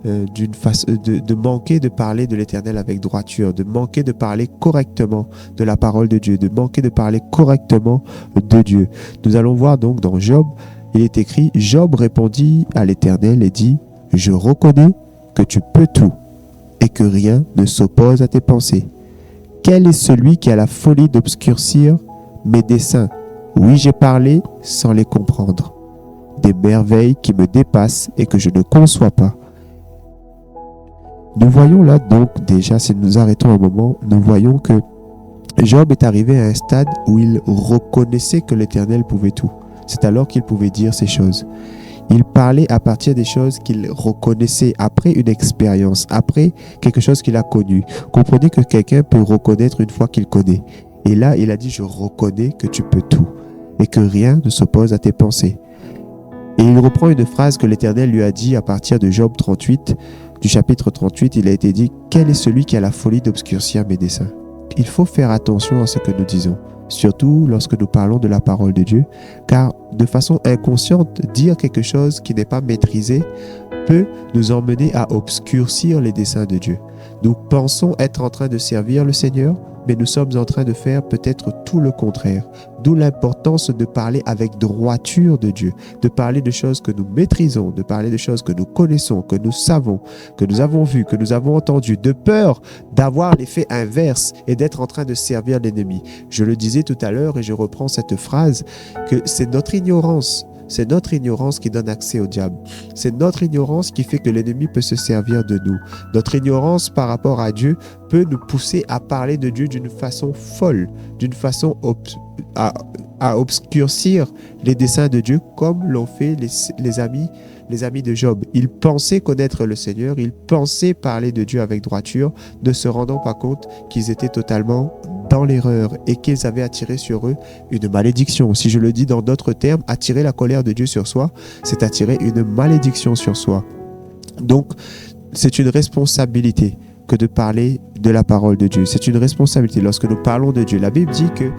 de manquer de parler de l'Éternel avec droiture, de manquer de parler correctement de la parole de Dieu, de manquer de parler correctement de Dieu. Nous allons voir donc dans Job, il est écrit: Job répondit à l'Éternel et dit: je reconnais que tu peux tout et que rien ne s'oppose à tes pensées. Quel est celui qui a la folie d'obscurcir mes desseins? Oui, j'ai parlé sans les comprendre. Des merveilles qui me dépassent et que je ne conçois pas. Nous voyons là donc déjà, si nous nous arrêtons un moment, nous voyons que Job est arrivé à un stade où il reconnaissait que l'Éternel pouvait tout. C'est alors qu'il pouvait dire ces choses. Il parlait à partir des choses qu'il reconnaissait après une expérience, après quelque chose qu'il a connu. Comprenez que quelqu'un peut reconnaître une fois qu'il connaît. Et là, il a dit: je reconnais que tu peux tout et que rien ne s'oppose à tes pensées. Et il reprend une phrase que l'Éternel lui a dit à partir de Job 38, du chapitre 38, il a été dit: quel est celui qui a la folie d'obscurcir mes desseins? Il faut faire attention à ce que nous disons, surtout lorsque nous parlons de la parole de Dieu, car de façon inconsciente, dire quelque chose qui n'est pas maîtrisé peut nous emmener à obscurcir les desseins de Dieu. Nous pensons être en train de servir le Seigneur, mais nous sommes en train de faire peut-être tout le contraire. D'où l'importance de parler avec droiture de Dieu, de parler de choses que nous maîtrisons, de parler de choses que nous connaissons, que nous savons, que nous avons vues, que nous avons entendues, de peur d'avoir l'effet inverse et d'être en train de servir l'ennemi. Je le disais tout à l'heure et je reprends cette phrase, que c'est notre ignorance. C'est notre ignorance qui donne accès au diable. C'est notre ignorance qui fait que l'ennemi peut se servir de nous. Notre ignorance par rapport à Dieu peut nous pousser à parler de Dieu d'une façon folle, d'une façon à obscurcir les desseins de Dieu, comme l'ont fait les amis de Job. Ils pensaient connaître le Seigneur, ils pensaient parler de Dieu avec droiture, ne se rendant pas compte qu'ils étaient totalement dans l'erreur et qu'ils avaient attiré sur eux une malédiction. Si je le dis dans d'autres termes, attirer la colère de Dieu sur soi, c'est attirer une malédiction sur soi. Donc, c'est une responsabilité que de parler de la parole de Dieu. C'est une responsabilité lorsque nous parlons de Dieu. La Bible dit que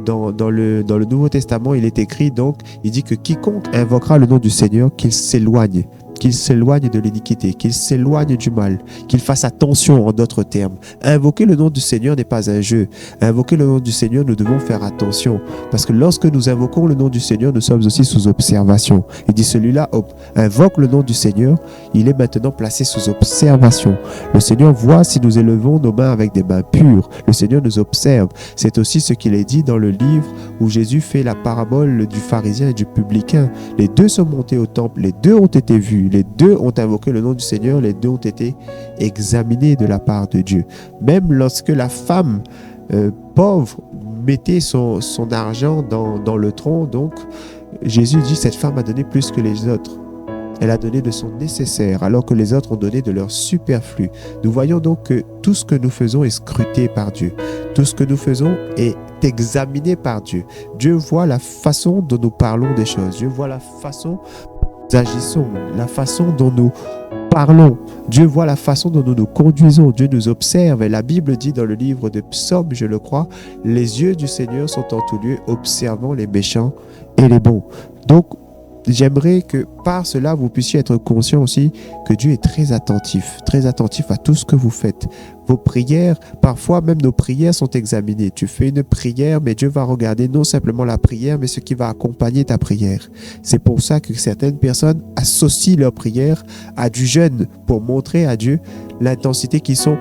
dans le Nouveau Testament, il est écrit donc, il dit que quiconque invoquera le nom du Seigneur, qu'il s'éloigne de l'iniquité, qu'il s'éloigne du mal, qu'il fasse attention, en d'autres termes. Invoquer le nom du Seigneur n'est pas un jeu. Invoquer le nom du Seigneur, nous devons faire attention. Parce que lorsque nous invoquons le nom du Seigneur, nous sommes aussi sous observation. Il dit celui-là invoque le nom du Seigneur, il est maintenant placé sous observation. Le Seigneur voit si nous élevons nos mains avec des mains pures. Le Seigneur nous observe. C'est aussi ce qu'il est dit dans le livre où Jésus fait la parabole du pharisien et du publicain. Les deux sont montés au temple, les deux ont été vus. Les deux ont invoqué le nom du Seigneur, les deux ont été examinés de la part de Dieu. Même lorsque la femme pauvre mettait son argent dans le tronc, donc Jésus dit: cette femme a donné plus que les autres. Elle a donné de son nécessaire, alors que les autres ont donné de leur superflu. Nous voyons donc que tout ce que nous faisons est scruté par Dieu. Tout ce que nous faisons est examiné par Dieu. Dieu voit la façon dont nous parlons des choses. Dieu voit la façon nous agissons, la façon dont nous parlons. Dieu voit la façon dont nous nous conduisons. Dieu nous observe. Et la Bible dit dans le livre de Psaumes, je le crois, les yeux du Seigneur sont en tout lieu, observant les méchants et les bons. Donc, j'aimerais que par cela, vous puissiez être conscient aussi que Dieu est très attentif à tout ce que vous faites. Vos prières, parfois même nos prières sont examinées. Tu fais une prière, mais Dieu va regarder non simplement la prière, mais ce qui va accompagner ta prière. C'est pour ça que certaines personnes associent leur prière à du jeûne pour montrer à Dieu l'intensité qu'ils sont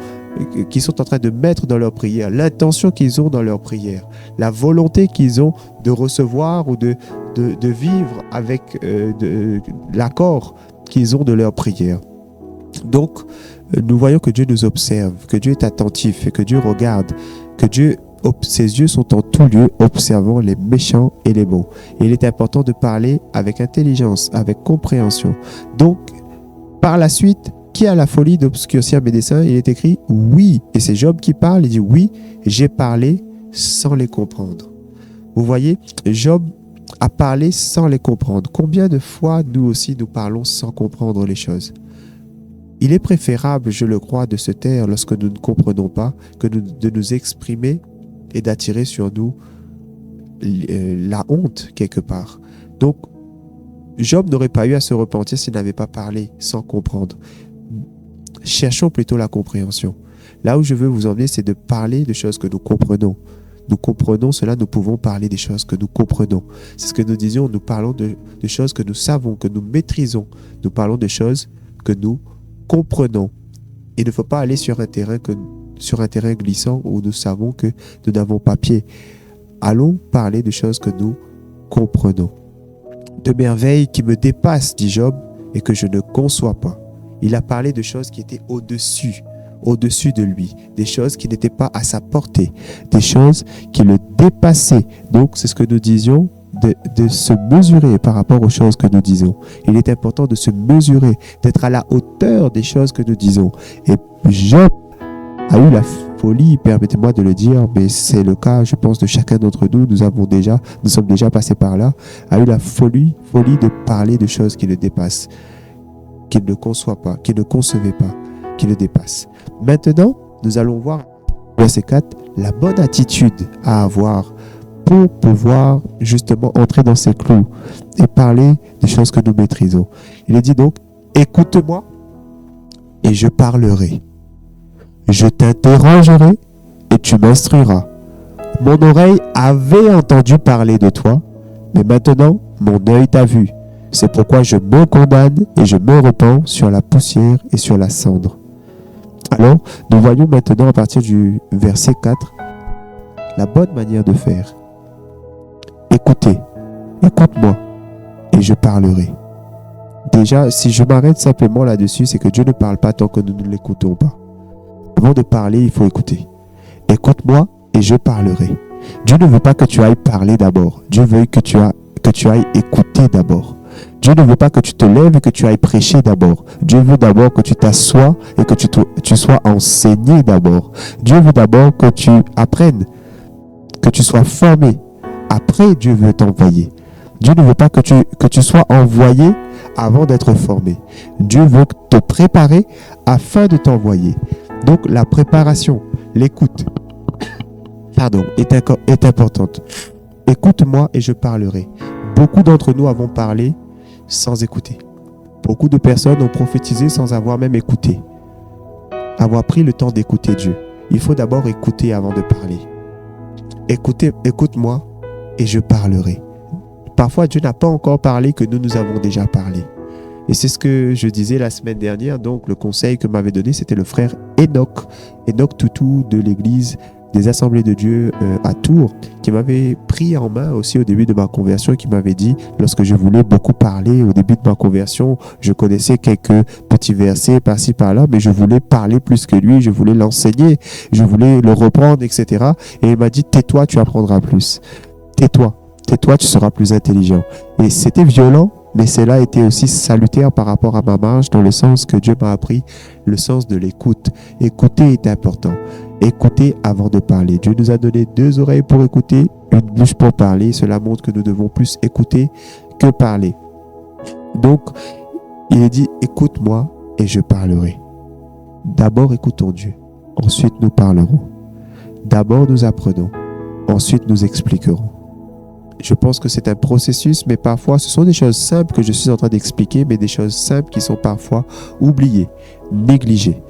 en train de mettre dans leur prière, l'intention qu'ils ont dans leur prière, la volonté qu'ils ont de recevoir ou de vivre avec l'accord qu'ils ont de leur prière. Donc, nous voyons que Dieu nous observe, que Dieu est attentif et que Dieu regarde, que ses yeux sont en tout lieu, observant les méchants et les bons. Et il est important de parler avec intelligence, avec compréhension. Donc, par la suite, qui a la folie d'obscurcir mes desseins? Il est écrit oui. Et c'est Job qui parle, il dit oui, j'ai parlé sans les comprendre. Vous voyez, Job a parlé sans les comprendre. Combien de fois nous aussi nous parlons sans comprendre les choses? Il est préférable, je le crois, de se taire lorsque nous ne comprenons pas que de nous exprimer et d'attirer sur nous la honte quelque part. Donc, Job n'aurait pas eu à se repentir s'il n'avait pas parlé sans comprendre. Cherchons plutôt la compréhension. Là où je veux vous emmener, c'est de parler de choses que nous comprenons. Nous comprenons cela, nous pouvons parler des choses que nous comprenons. C'est ce que nous disions, nous parlons de choses que nous savons, que nous maîtrisons. Nous parlons de choses que nous comprenons. Il ne faut pas aller sur un terrain glissant où nous savons que nous n'avons pas pied. Allons parler de choses que nous comprenons. De merveilles qui me dépassent, dit Job, et que je ne conçois pas. Il a parlé de choses qui étaient au-dessus de lui, des choses qui n'étaient pas à sa portée, des choses qui le dépassaient. Donc, c'est ce que nous disions, de se mesurer par rapport aux choses que nous disons. Il est important de se mesurer, d'être à la hauteur des choses que nous disons. Et Job a eu la folie, permettez-moi de le dire, mais c'est le cas, je pense, de chacun d'entre nous. Nous sommes déjà passés par là. A eu la folie de parler de choses qui le dépassent, qu'il ne conçoit pas, qu'il ne concevait pas, qui le dépassent. Maintenant, nous allons voir, verset 4, la bonne attitude à avoir pour pouvoir justement entrer dans ces clous et parler des choses que nous maîtrisons. Il est dit donc, écoute-moi et je parlerai. Je t'interrogerai et tu m'instruiras. Mon oreille avait entendu parler de toi, mais maintenant mon œil t'a vu. C'est pourquoi je me condamne et je me repens sur la poussière et sur la cendre. Alors, nous voyons maintenant à partir du verset 4 la bonne manière de faire. Écoute-moi et je parlerai. Déjà, si je m'arrête simplement là-dessus, c'est que Dieu ne parle pas tant que nous ne l'écoutons pas. Avant de parler, il faut écouter. Écoute-moi et je parlerai. Dieu ne veut pas que tu ailles parler d'abord. Dieu veut que tu ailles écouter d'abord. Dieu ne veut pas que tu te lèves et que tu ailles prêcher d'abord. Dieu veut d'abord que tu t'assoies et que tu sois enseigné d'abord. Dieu veut d'abord que tu apprennes, que tu sois formé. Après, Dieu veut t'envoyer. Dieu ne veut pas que tu sois envoyé avant d'être formé. Dieu veut te préparer afin de t'envoyer. Donc, la préparation, l'écoute, est importante. Écoute-moi et je parlerai. Beaucoup d'entre nous avons parlé sans écouter. Beaucoup de personnes ont prophétisé sans avoir même écouté. Avoir pris le temps d'écouter Dieu. Il faut d'abord écouter avant de parler. Écoute-moi et je parlerai. Parfois, Dieu n'a pas encore parlé que nous avons déjà parlé. Et c'est ce que je disais la semaine dernière. Donc, le conseil que m'avait donné, c'était le frère Enoch Toutou de l'église des Assemblées de Dieu à Tours, qui m'avait pris en main aussi au début de ma conversion, qui m'avait dit, lorsque je voulais beaucoup parler au début de ma conversion, je connaissais quelques petits versets par-ci par-là, mais je voulais parler plus que lui, je voulais l'enseigner, je voulais le reprendre, etc. Et il m'a dit, tais-toi, tu apprendras plus. Tais-toi, tu seras plus intelligent. Et c'était violent, mais cela a été aussi salutaire par rapport à ma marche, dans le sens que Dieu m'a appris, le sens de l'écoute. Écouter est important. Écouter avant de parler. Dieu nous a donné 2 oreilles pour écouter, une bouche pour parler. Cela montre que nous devons plus écouter que parler. Donc, il est dit, écoute-moi et je parlerai. D'abord, écoutons Dieu. Ensuite, nous parlerons. D'abord, nous apprenons. Ensuite, nous expliquerons. Je pense que c'est un processus, mais parfois, ce sont des choses simples que je suis en train d'expliquer, mais des choses simples qui sont parfois oubliées, négligées.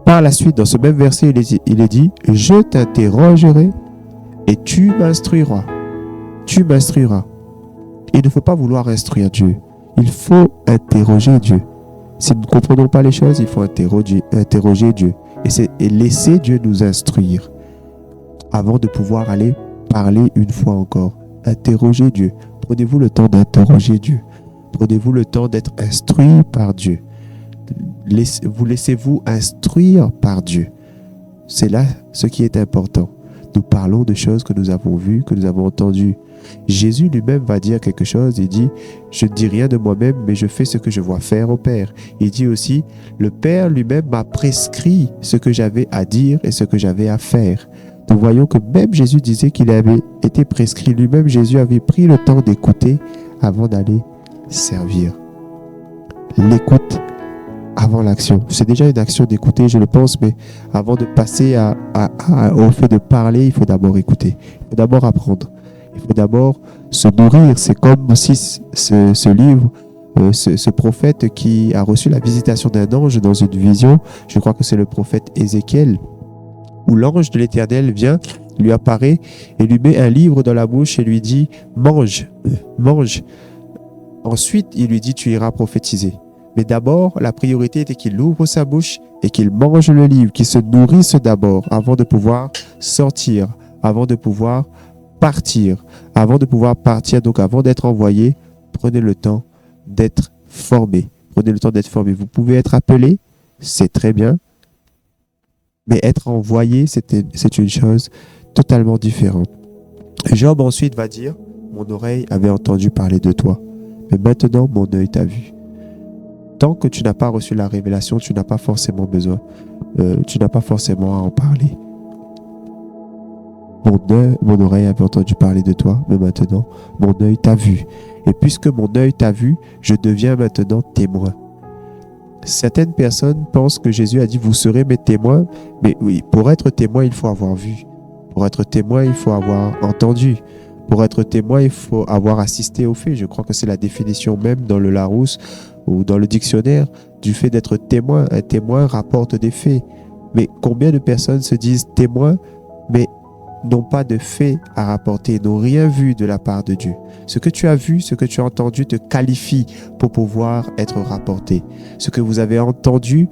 Par la suite, dans ce même verset, il est dit, « Je t'interrogerai et tu m'instruiras. » Tu m'instruiras. Il ne faut pas vouloir instruire Dieu. Il faut interroger Dieu. Si nous ne comprenons pas les choses, il faut interroger Dieu. Et laisser Dieu nous instruire avant de pouvoir aller parler une fois encore. Interrogez Dieu. Prenez-vous le temps d'interroger Dieu. Prenez-vous le temps d'être instruit par Dieu. vous laissez-vous instruire par Dieu? C'est là ce qui est important. Nous parlons de choses que nous avons vues, que nous avons entendues. Jésus lui-même va dire quelque chose. Il dit, je ne dis rien de moi-même, mais je fais ce que je vois faire au Père. Il dit aussi, le Père lui-même m'a prescrit ce que j'avais à dire et ce que j'avais à faire. Nous voyons que même Jésus disait qu'il avait été prescrit. Lui-même, Jésus avait pris le temps d'écouter avant d'aller servir. L'écoute avant l'action. C'est déjà une action d'écouter, je le pense, mais avant de passer au fait de parler, il faut d'abord écouter. Il faut d'abord apprendre. Il faut d'abord se nourrir. C'est comme aussi ce livre, ce prophète qui a reçu la visitation d'un ange dans une vision. Je crois que c'est le prophète Ézéchiel, où l'ange de l'Éternel vient, lui apparaît et lui met un livre dans la bouche et lui dit « Mange, mange ». Ensuite, il lui dit « Tu iras prophétiser ». Mais d'abord, la priorité était qu'il ouvre sa bouche et qu'il mange le livre, qu'il se nourrisse d'abord avant de pouvoir sortir, avant de pouvoir partir. Avant de pouvoir partir, donc avant d'être envoyé, prenez le temps d'être formé. Prenez le temps d'être formé. Vous pouvez être appelé, c'est très bien, mais être envoyé, c'est une chose totalement différente. Job ensuite va dire, mon oreille avait entendu parler de toi, mais maintenant mon œil t'a vu. Tant que tu n'as pas reçu la révélation, tu n'as pas forcément besoin, tu n'as pas forcément à en parler. Mon oreille avait entendu parler de toi, mais maintenant, mon œil t'a vu. Et puisque mon œil t'a vu, je deviens maintenant témoin. Certaines personnes pensent que Jésus a dit, vous serez mes témoins. Mais oui, pour être témoin, il faut avoir vu. Pour être témoin, il faut avoir entendu. Pour être témoin, il faut avoir assisté aux faits. Je crois que c'est la définition même dans le Larousse ou dans le dictionnaire du fait d'être témoin. Un témoin rapporte des faits. Mais combien de personnes se disent témoins, mais n'ont pas de faits à rapporter, n'ont rien vu de la part de Dieu. Ce que tu as vu, ce que tu as entendu te qualifie pour pouvoir être rapporté. Ce que vous avez entendu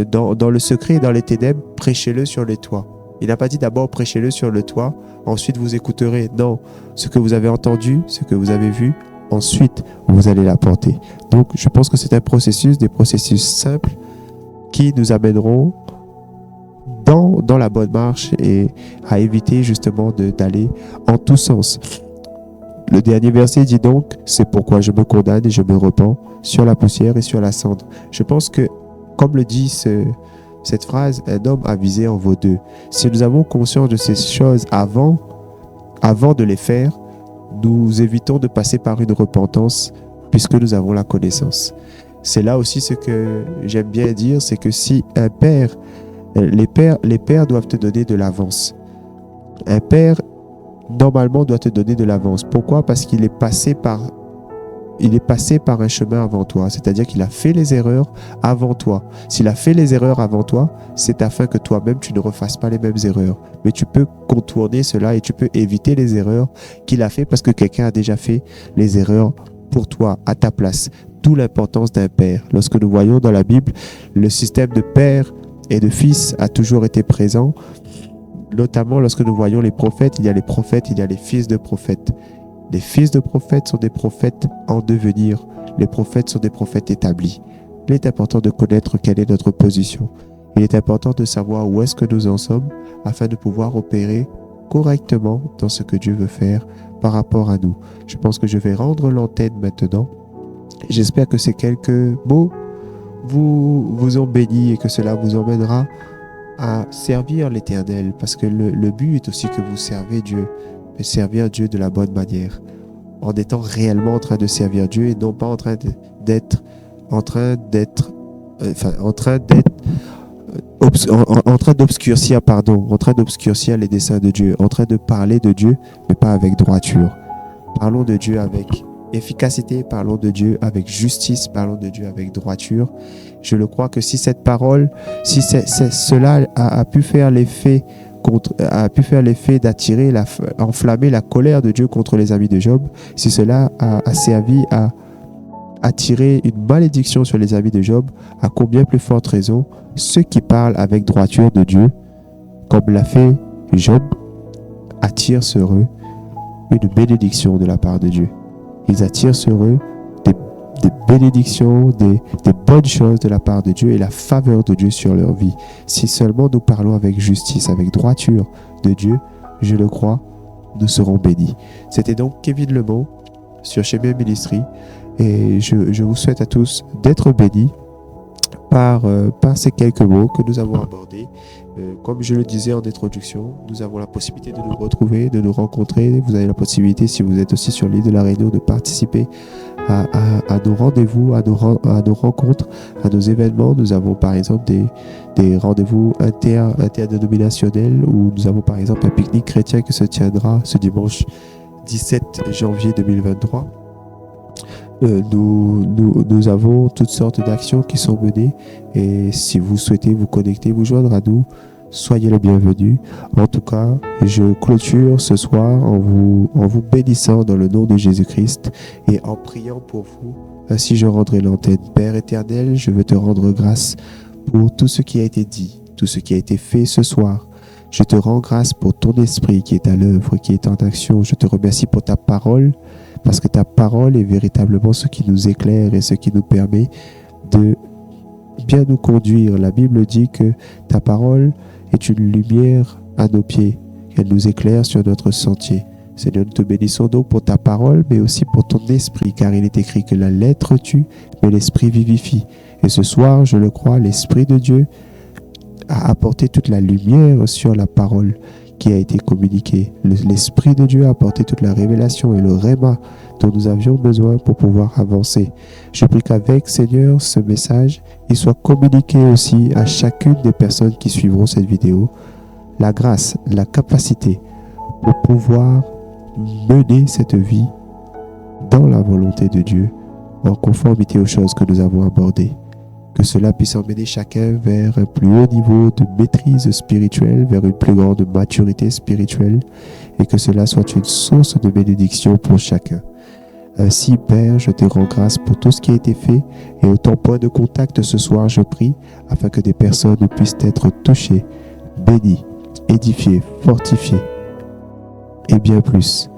dans le secret et dans les ténèbres, prêchez-le sur les toits. Il n'a pas dit d'abord prêchez-le sur le toit, ensuite vous écouterez. Non, ce que vous avez entendu, ce que vous avez vu, ensuite vous allez l'apporter. Donc je pense que c'est un processus, des processus simples qui nous amèneront dans la bonne marche et à éviter justement d'aller en tous sens. Le dernier verset dit donc, c'est pourquoi je me condamne et je me repens sur la poussière et sur la cendre. Je pense que, comme le dit cette phrase, un homme avisé en vaut deux. Si nous avons conscience de ces choses avant de les faire, nous évitons de passer par une repentance puisque nous avons la connaissance. C'est là aussi ce que j'aime bien dire, c'est que si un père, les pères doivent te donner de l'avance. Un père, normalement, doit te donner de l'avance. Pourquoi? Parce qu'il est passé par un chemin avant toi. C'est-à-dire qu'il a fait les erreurs avant toi. S'il a fait les erreurs avant toi, c'est afin que toi-même, tu ne refasses pas les mêmes erreurs. Mais tu peux contourner cela et tu peux éviter les erreurs qu'il a fait parce que quelqu'un a déjà fait les erreurs pour toi, à ta place. D'où l'importance d'un père. Lorsque nous voyons dans la Bible, le système de père et de fils a toujours été présent, notamment lorsque nous voyons les prophètes, il y a les prophètes, il y a les fils de prophètes. Les fils de prophètes sont des prophètes en devenir. Les prophètes sont des prophètes établis. Il est important de connaître quelle est notre position. Il est important de savoir où est-ce que nous en sommes afin de pouvoir opérer correctement dans ce que Dieu veut faire par rapport à nous. Je pense que je vais rendre l'antenne maintenant. J'espère que ces quelques mots vous ont béni et que cela vous emmènera à servir l'Éternel, parce que le but est aussi que vous servez Dieu, mais servir Dieu de la bonne manière, en étant réellement en train de servir Dieu et non pas en train d'obscurcir les desseins de Dieu, en train de parler de Dieu, mais pas avec droiture. Parlons de Dieu avec efficacité, parlons de Dieu avec justice, parlons de Dieu avec droiture. Je le crois que si cette parole, si cela a pu faire l'effet d'attirer, enflammer la colère de Dieu contre les amis de Job, si cela a servi à attirer une malédiction sur les amis de Job, à combien plus forte raison ceux qui parlent avec droiture de Dieu, comme l'a fait Job, attirent sur eux une bénédiction de la part de Dieu. Ils attirent sur eux des bénédictions, des bonnes choses de la part de Dieu et la faveur de Dieu sur leur vie. Si seulement nous parlons avec justice, avec droiture de Dieu, je le crois, nous serons bénis. C'était donc Kevin Lemont sur Shemia Ministry et je vous souhaite à tous d'être bénis par ces quelques mots que nous avons abordés. Comme je le disais en introduction, nous avons la possibilité de nous retrouver, de nous rencontrer. Vous avez la possibilité, si vous êtes aussi sur l'île de la Réunion, de participer à nos rendez-vous, à nos rencontres, à nos événements. Nous avons par exemple des rendez-vous interdénominationnels où nous avons par exemple un pique-nique chrétien qui se tiendra ce dimanche 17 janvier 2023. Nous avons toutes sortes d'actions qui sont menées et si vous souhaitez vous connecter, vous joindre à nous, soyez les bienvenus. En tout cas, je clôture ce soir en vous bénissant dans le nom de Jésus-Christ et en priant pour vous. Ainsi je rendrai l'antenne. Père éternel, je veux te rendre grâce pour tout ce qui a été dit, tout ce qui a été fait ce soir. Je te rends grâce pour ton esprit qui est à l'œuvre, qui est en action. Je te remercie pour ta parole, parce que ta parole est véritablement ce qui nous éclaire et ce qui nous permet de bien nous conduire. La Bible dit que ta parole est une lumière à nos pieds, qu'elle nous éclaire sur notre sentier. Seigneur, nous te bénissons donc pour ta parole, mais aussi pour ton esprit, car il est écrit que la lettre tue, mais l'esprit vivifie. Et ce soir, je le crois, l'Esprit de Dieu a apporté toute la lumière sur la parole qui a été communiquée. L'Esprit de Dieu a apporté toute la révélation et le réma dont nous avions besoin pour pouvoir avancer. Je prie qu'avec, Seigneur, ce message, il soit communiqué aussi à chacune des personnes qui suivront cette vidéo, la grâce, la capacité pour pouvoir mener cette vie dans la volonté de Dieu, en conformité aux choses que nous avons abordées. Que cela puisse emmener chacun vers un plus haut niveau de maîtrise spirituelle, vers une plus grande maturité spirituelle, et que cela soit une source de bénédiction pour chacun. Ainsi, Père, je te rends grâce pour tout ce qui a été fait, et au temps point de contact ce soir, je prie, afin que des personnes puissent être touchées, bénies, édifiées, fortifiées, et bien plus,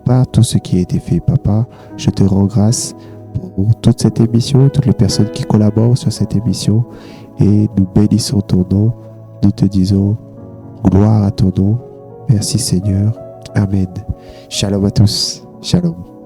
par tout ce qui a été fait. Papa, je te rends grâce pour toute cette émission, toutes les personnes qui collaborent sur cette émission, et nous bénissons ton nom, nous te disons gloire à ton nom. Merci Seigneur. Amen. Shalom à tous. Shalom.